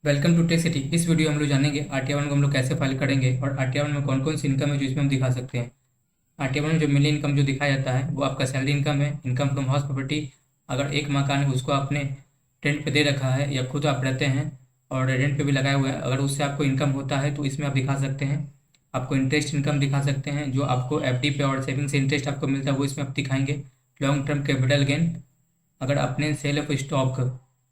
Welcome to tech city. इस video में हम लोग जानेंगे आरटीआर को हम लोग कैसे फाइल करेंगे और आरटीआर में कौन कौन सी इनकम है जो इसमें हम दिखा सकते हैं। आरटीआर में जो मेनली इनकम जो दिखाया जाता है वो आपका सैलरी इनकम है, इनकम फ्रॉम हाउस प्रॉपर्टी। अगर एक मकान है उसको आपने रेंट पे दे रखा है या खुद आप रहते हैं और रेंट पे भी लगाए हुए हैं, अगर उससे आपको इनकम होता है तो इसमें आप दिखा सकते हैं। आपको इंटरेस्ट इनकम दिखा सकते हैं, जो आपको एफडी पे और सेविंग से इंटरेस्ट आपको मिलता है वो इसमें आप दिखाएंगे। लॉन्ग टर्म कैपिटल गेन, अगर आपने सेल ऑफ स्टॉक,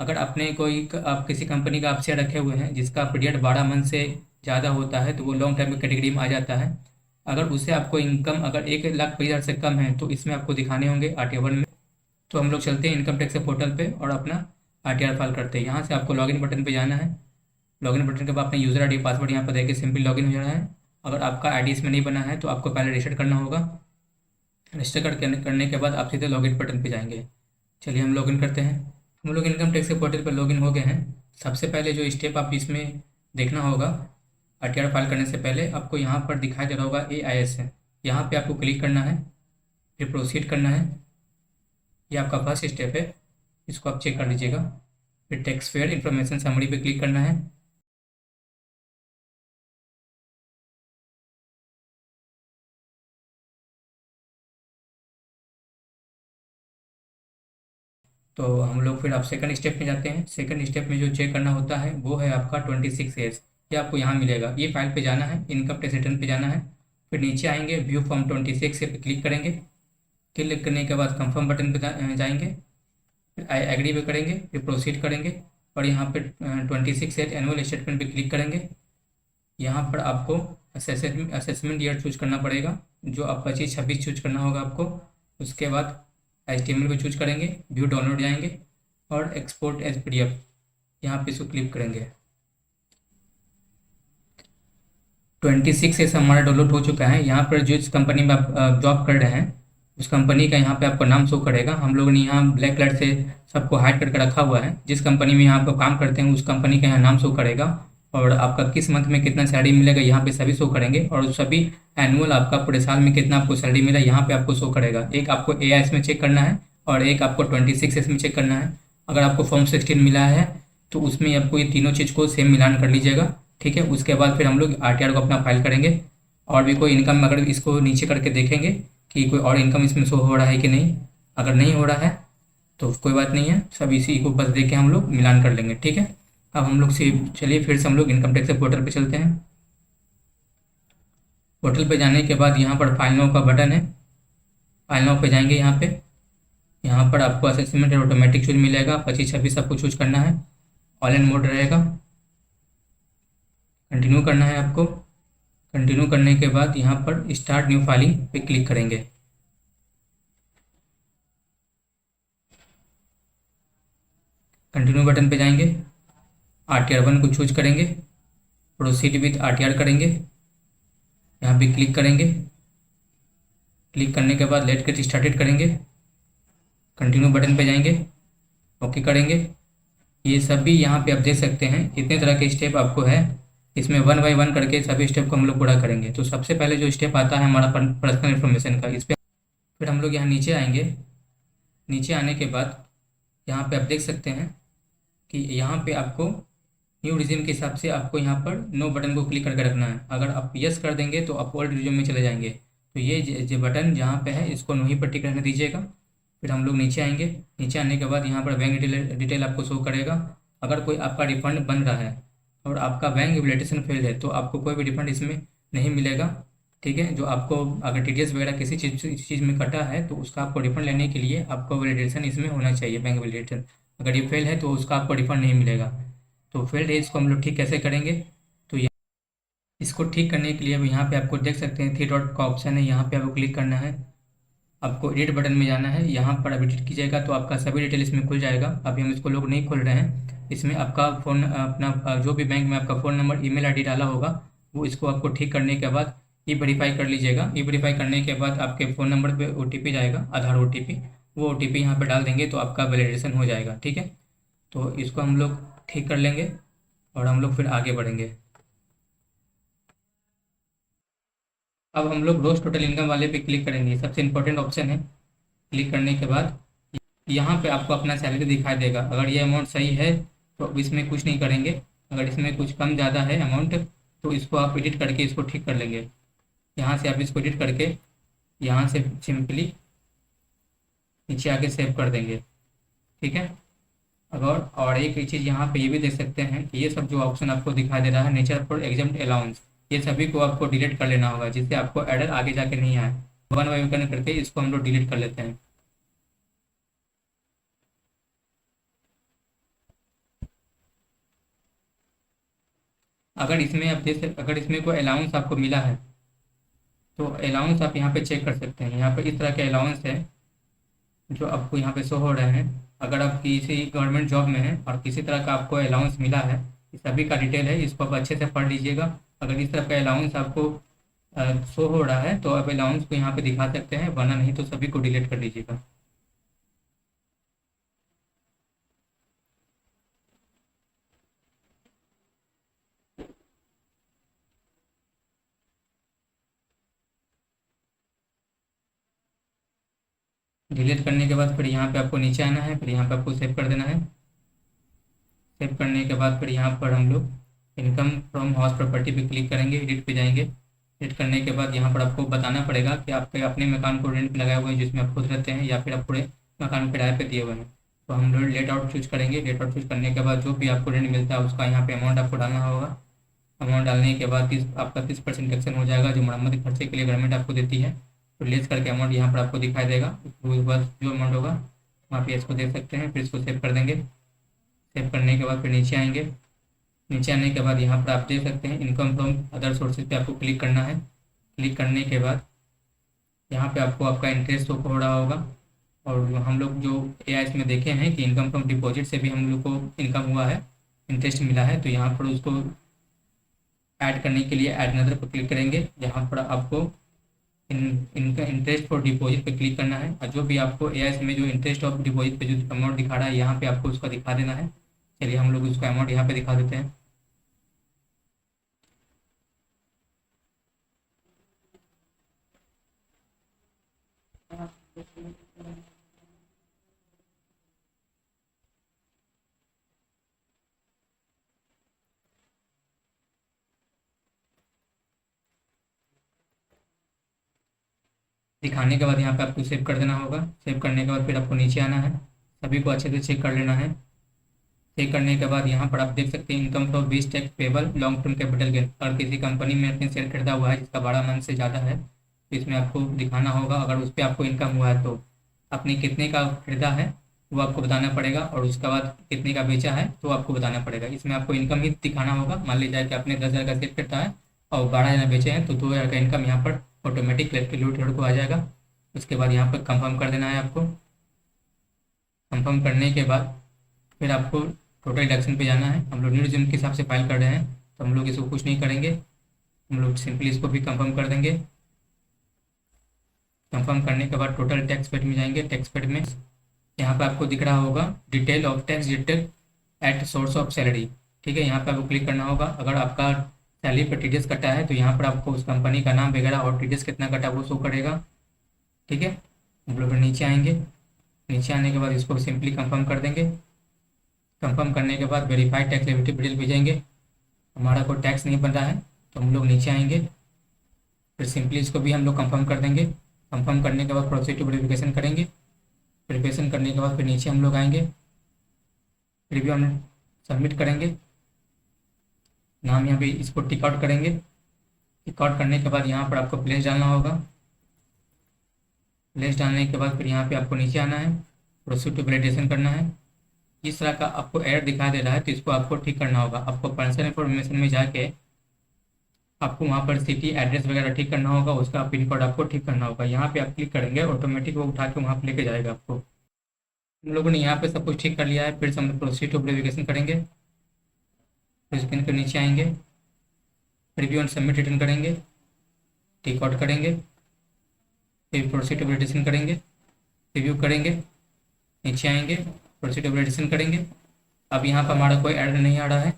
अगर आपने आप किसी कंपनी का आप शेयर रखे हुए हैं जिसका पीरियड 12 मंथ से ज़्यादा होता है तो वो लॉन्ग टर्म की कैटेगरी में आ जाता है। अगर उससे आपको इनकम अगर 1,20,000 से कम है तो इसमें आपको दिखाने होंगे आरटीआर में। तो हम लोग चलते हैं इनकम टैक्स पोर्टल पे और अपना आरटीआर फाइल करते हैं। यहाँ से आपको लॉगिन बटन पे जाना है। लॉगिन बटन के बाद अपना यूज़र आईडी पासवर्ड यहाँ पर देके सिंपली लॉगिन हो जाना है। अगर आपका आईडी इसमें नहीं बना है तो आपको पहले रजिस्टर करना होगा। रजिस्टर करने के बाद आप सीधे लॉगिन बटन पे जाएंगे। चलिए हम लॉगिन करते हैं। हम लोग इनकम टैक्स के पोर्टल पर लॉगिन हो गए हैं। सबसे पहले जो स्टेप आप इसमें देखना होगा, आरटीआर फाइल करने से पहले आपको यहाँ पर दिखाई दे रहा होगा AIS है। यहाँ पे आपको क्लिक करना है, फिर प्रोसीड करना है। ये आपका फर्स्ट स्टेप है, इसको आप चेक कर लीजिएगा। फिर टैक्स फेयर इन्फॉर्मेशन समरी पे क्लिक करना है। तो हम लोग फिर आप सेकंड स्टेप में जाते हैं। सेकंड स्टेप में जो चेक करना होता है वो है आपका 26 एज। ये आपको यहाँ मिलेगा, ये फाइल पे जाना है, इनकम टैक्स रिटर्न पे जाना है। फिर नीचे आएंगे, व्यू फॉर्म 26 पे क्लिक करेंगे। क्लिक करने के बाद कंफर्म बटन पे जाएंगे, फिर आई एग्री पे करेंगे, फिर प्रोसीड करेंगे और यहाँ पे 26 एज एनुअल स्टेटमेंट पे क्लिक करेंगे। यहाँ पर आपको असेसमेंट ईयर चूज करना पड़ेगा, जो आप 25-26 चूज करना होगा आपको। उसके बाद HTML पे चूज करेंगे, व्यू डाउनलोड जाएंगे और एक्सपोर्ट एज PDF यहाँ पे इसको क्लिक करेंगे। 26 हमारा डाउनलोड हो चुका है। यहाँ पर जिस कंपनी में आप जॉब कर रहे हैं उस कंपनी का यहाँ पे आपको नाम शो करेगा। हम लोगों ने यहाँ ब्लैक कलर से सबको हाइड करके रखा हुआ है। जिस कंपनी में यहाँ आप काम करते हैं उस कंपनी का यहाँ नाम शो करेगा और आपका किस मंथ में कितना सैलरी मिलेगा यहाँ पे सभी शो करेंगे और सभी एनुअल आपका पूरे साल में कितना आपको सैलरी मिला यहाँ पे आपको शो करेगा। एक आपको AIS में चेक करना है और एक आपको 26S में चेक करना है। अगर आपको फॉर्म 16 मिला है तो उसमें आपको ये तीनों चीज़ को सेम मिलान कर लीजिएगा, ठीक है। उसके बाद फिर हम लोग आरटीआर को अपना फाइल करेंगे और भी कोई इनकम अगर इसको नीचे करके देखेंगे कि कोई और इनकम इसमें शो हो रहा है कि नहीं। अगर नहीं हो रहा है तो कोई बात नहीं है, सब इसी को बस देख के हम लोग मिलान कर लेंगे, ठीक है। अब हम लोग से चलिए फिर से हम लोग इनकम टैक्स पोर्टल पे चलते हैं। पोर्टल पे जाने के बाद यहाँ पर फाइल नाउ का बटन है, फाइल नाउ पे जाएंगे। यहाँ पर आपको असेसमेंट ऑटोमेटिक चूज मिलेगा, 25-26 आपको चूज करना है। ऑल इन मोड रहेगा, कंटिन्यू करना है आपको। कंटिन्यू करने के बाद यहाँ पर स्टार्ट न्यू फाइलिंग पे क्लिक करेंगे। कंटिन्यू बटन पे जाएंगे, आरटीआर 1 को चूज करेंगे, प्रोसीड विथ आरटीआर करेंगे, यहाँ पे क्लिक करेंगे। क्लिक करने के बाद लेट गेट स्टार्टेड करेंगे। कंटिन्यू बटन पे जाएंगे, ओके करेंगे। ये सभी यहाँ पे आप देख सकते हैं इतने तरह के स्टेप आपको है, इसमें 1 बाय 1 करके सभी स्टेप को हम लोग पूरा करेंगे। तो सबसे पहले जो स्टेप आता है हमारा पर्सनल इन्फॉर्मेशन का, इस पर फिर हम लोग यहाँ नीचे आएंगे। नीचे आने के बाद यहाँ पे आप देख सकते हैं कि यहाँ पे आपको न्यू रिज्यूम के हिसाब से आपको यहाँ पर नो बटन को क्लिक करके रखना है। अगर आप यस कर देंगे तो आप ओल्ड रिज्यूम में चले जाएंगे। तो ये जो बटन जहाँ पे है इसको नो ही पर टिक रहने दीजिएगा। फिर हम लोग नीचे आएंगे। नीचे आने के बाद यहाँ पर बैंक डिटेल आपको शो करेगा। अगर कोई आपका रिफंड बन रहा है और आपका बैंक वैलिडेशन फेल है तो आपको कोई भी रिफंड इसमें नहीं मिलेगा, ठीक है। जो आपको अगर TDS वगैरह किसी चीज़ में कटा है तो उसका आपको रिफंड लेने के लिए आपको वैलिडेशन इसमें होना चाहिए, बैंक वैलिडेशन। अगर ये फेल है तो उसका आपको रिफंड नहीं मिलेगा। तो फेल्ड है, इसको हम लोग ठीक कैसे करेंगे। तो इसको ठीक करने के लिए अब यहाँ पे आपको देख सकते हैं 3 डॉट का ऑप्शन है, यहाँ पे आपको क्लिक करना है। आपको एडिट बटन में जाना है, यहाँ पर आप एडिट कीजिएगा तो आपका सभी डिटेल इसमें खुल जाएगा। अभी हम इसको लोग नहीं खोल रहे हैं। इसमें आपका फ़ोन अपना जो भी बैंक में आपका फ़ोन नंबर ईमेल आईडी डाला होगा वो इसको आपको ठीक करने के बाद ई वेरीफाई कर लीजिएगा। ई वेरीफाई करने के बाद आपके फ़ोन नंबर पे OTP जाएगा, आधार OTP। वो OTP यहाँ पे डाल देंगे तो आपका वैलिडेशन हो जाएगा, ठीक है। तो इसको हम लोग ठीक कर लेंगे और हम लोग फिर आगे बढ़ेंगे। अब हम लोग रोज टोटल इनकम वाले पे क्लिक करेंगे, सबसे इंपॉर्टेंट ऑप्शन है। क्लिक करने के बाद यहाँ पे आपको अपना सैलरी दिखाई देगा। अगर ये अमाउंट सही है तो अब इसमें कुछ नहीं करेंगे। अगर इसमें कुछ कम ज़्यादा है अमाउंट तो इसको आप एडिट करके इसको ठीक कर लेंगे। यहाँ से आप इसको एडिट करके यहाँ से सिंपली नीचे आके सेव कर देंगे। ठीक है। अगर और एक चीज़ यहाँ पे ये भी देख सकते हैं कि ये सब जो ऑप्शन आपको दिखाई दे रहा है नेचर फॉर एग्जाम अलाउंस, ये सभी को आपको डिलीट कर लेना होगा जिससे आपको एरर आगे जाके नहीं आए। वन बाय वन करके इसको हम लोग डिलीट कर लेते हैं। अगर इसमें कोई अलाउंस आपको मिला है तो अलाउंस आप यहाँ पे चेक कर सकते हैं। यहाँ पे इस तरह के अलाउंस है जो आपको यहाँ पे शो हो रहे हैं। अगर आप किसी गवर्नमेंट जॉब में हैं और किसी तरह का आपको अलाउंस मिला है, इस सभी का डिटेल है, इसको आप अच्छे से पढ़ लीजिएगा। अगर इस तरह का अलाउंस आपको शो हो रहा है तो आप अलाउंस को यहाँ पे दिखा सकते हैं, वरना नहीं तो सभी को डिलीट कर लीजिएगा। डिलीट करने के बाद फिर यहाँ पे आपको नीचे आना है, फिर यहाँ पे आपको सेव कर देना है। सेव करने के बाद फिर यहाँ पर हम लोग इनकम फ्रॉम हाउस प्रॉपर्टी पे क्लिक करेंगे, एडिट पे जाएंगे। एडिट करने के बाद यहाँ पर आपको बताना पड़ेगा कि आपके अपने मकान को रेंट पे लगाए हुए हैं जिसमें आप खुद रहते हैं, या फिर आप पूरे मकान किराए पे दिए हुए हैं। तो हम लोग लेट आउट चूज करेंगे। लेट आउट चूज करने के बाद जो भी आपको रेंट मिलता है उसका यहाँ पे अमाउंट आपको डालना होगा। अमाउंट डालने के बाद आपका 30% टैक्सन हो जाएगा जो मरम्मत के खर्चे के लिए गवर्नमेंट आपको देती है। तो लेस करके अमाउंट यहाँ पर आपको दिखाई देगा। उसके बाद जो अमाउंट होगा वहाँ पे इसको देख सकते हैं, फिर इसको सेव कर देंगे। सेव करने के बाद फिर नीचे आएंगे। नीचे आने के बाद यहाँ पर आप देख सकते हैं इनकम फ्रॉम अदर सोर्सेज पे आपको क्लिक करना है। क्लिक करने के बाद यहाँ पे आपको आपका इंटरेस्ट शो हो रहा होगा। और हम लोग जो एआई में देखे हैं कि इनकम फ्रॉम डिपॉजिट से भी हम लोग को इनकम हुआ है, इंटरेस्ट मिला है, तो यहाँ पर उसको ऐड करने के लिए ऐड नदर पर क्लिक करेंगे। यहाँ पर आपको इनका इंटरेस्ट फॉर डिपॉजिट पे क्लिक करना है और जो भी आपको एआई में जो इंटरेस्ट ऑफ डिपॉजिट पे जो अमाउंट दिखा रहा है यहाँ पे आपको उसका दिखा देना है। चलिए हम लोग उसका अमाउंट यहाँ पे दिखा देते हैं। दिखाने के बाद यहाँ पे आपको सेव कर देना होगा। सेव करने के बाद फिर आपको नीचे आना है, सभी को अच्छे से चेक कर लेना है। चेक करने के बाद यहाँ पर आप देख सकते हैं इनकम फ्रॉम बीस tax payable long term capital gain. अगर किसी कंपनी में अपने शेयर खरीदा हुआ है जिसका 12 मंथ से ज़्यादा है तो इसमें आपको दिखाना होगा। अगर उस पर आपको इनकम हुआ है तो आपने कितने का खरीदा है वो आपको बताना पड़ेगा, और उसके बाद कितने का बेचा है तो आपको बताना पड़ेगा। इसमें आपको इनकम ही दिखाना होगा। मान लीजिए कि आपने 10,000 का शेयर खरीदा है और 12,000 बेचे हैं तो 2,000 का इनकम यहाँ पर ऑटोमेटिक कैलकुलेटर को आ जाएगा। उसके बाद यहाँ पर कंफर्म कर देना है आपको। कंफर्म करने के बाद फिर आपको टोटल डिडक्शन पे जाना है। हम लोग न्यू रिज्यूम के हिसाब से फाइल कर रहे हैं तो हम लोग इसको कुछ नहीं करेंगे, हम लोग सिंपली इसको भी कंफर्म कर देंगे। कंफर्म करने के बाद टोटल टैक्स पेड में जाएंगे। टैक्स पेड में यहाँ पे आपको दिख रहा होगा detail of tax detail at source of salary. ठीक है, यहाँ पे आपको क्लिक करना होगा। अगर आपका सैलरी पर टीडीएस कटा है तो यहाँ पर आपको उस कंपनी का नाम वगैरह और टीडीएस कितना कटा वो शो करेगा। ठीक है, हम लोग नीचे आएंगे। नीचे आने के बाद इसको सिंपली कंफर्म कर देंगे। कंफर्म करने के बाद वेरीफाइड टैक्स लिमिटेड डिटेल भेजेंगे। हमारा कोई टैक्स नहीं बन रहा है तो हम लोग नीचे आएंगे, फिर सिंपली इसको भी हम लोग कंफर्म कर देंगे। कंफर्म करने के बाद प्रोसीड टू वेरिफिकेशन करेंगे। वेरिफिकेशन करने के बाद फिर नीचे हम लोग आएंगे, फिर भी हम सबमिट करेंगे। नाम यहाँ पे इसको टिक आउट करेंगे। टिक आउट करने के बाद यहाँ पर आपको प्लेस डालना होगा। प्लेस डालने के बाद फिर यहाँ पे आपको नीचे आना है, प्रोसीड टू वैलिडेशन करना है। इस तरह का आपको एरर दिखाई दे रहा है तो इसको आपको ठीक करना होगा। आपको पर्सनल इन्फॉर्मेशन में जाके आपको वहाँ पर सिटी एड्रेस वगैरह ठीक करना होगा, उसका पिन कोड आपको ठीक करना होगा। यहाँ पे आप क्लिक करेंगे ऑटोमेटिक वो उठा के वहाँ पर लेके जाएगा आपको। हम लोगों ने यहाँ पे सब कुछ ठीक कर लिया है। फिर से हम प्रोसीड टू वेरिफिकेशन करेंगे। वेरिफिकेशन के नीचे आएंगे, रिव्यू एंड सबमिट रिटर्न करेंगे, टिक आउट करेंगे, फिर प्रोसीड टू वेरिफिकेशन करेंगे, रिव्यू करेंगे, नीचे आएंगे, प्रोसीड टू वेरिफिकेशन करेंगे। अब यहाँ पर हमारा कोई एरर नहीं आ रहा है।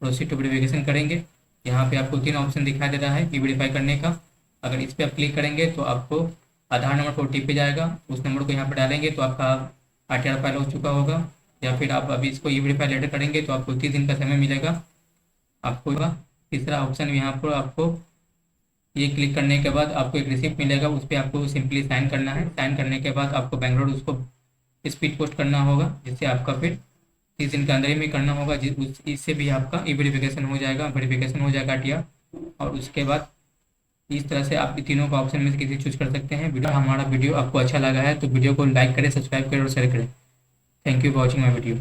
प्रोसीड टू वेरिफिकेशन करेंगे। यहाँ पे आपको 3 ऑप्शन दिखाई दे रहा है ई वेरीफाई करने का। अगर इस पर आप क्लिक करेंगे तो आपको आधार नंबर पर OTP जाएगा, उस नंबर को यहाँ पर डालेंगे तो आपका RTR फाइल हो चुका होगा। या फिर आप अभी इसको ई वेरीफाई लेटर करेंगे तो आपको 30 दिन का समय मिलेगा। आपको तीसरा ऑप्शन यहाँ पर आपको ये क्लिक करने के बाद आपको एक रिसिप्ट मिलेगा, उस पर आपको सिंपली साइन करना है। साइन करने के बाद आपको बैंगलोर उसको स्पीड पोस्ट करना होगा, जिससे आपका फिर 30 दिन के अंदर ही में करना होगा, इससे भी आपका ई वेरिफिकेशन हो जाएगा, वेरिफिकेशन हो जाएगा आरटीआर। और उसके बाद इस तरह से आप तीनों का ऑप्शन में से किसी चूज कर सकते हैं। हमारा वीडियो आपको अच्छा लगा है तो वीडियो को लाइक करें, सब्सक्राइब करें और शेयर करें। Thank you for watching my video.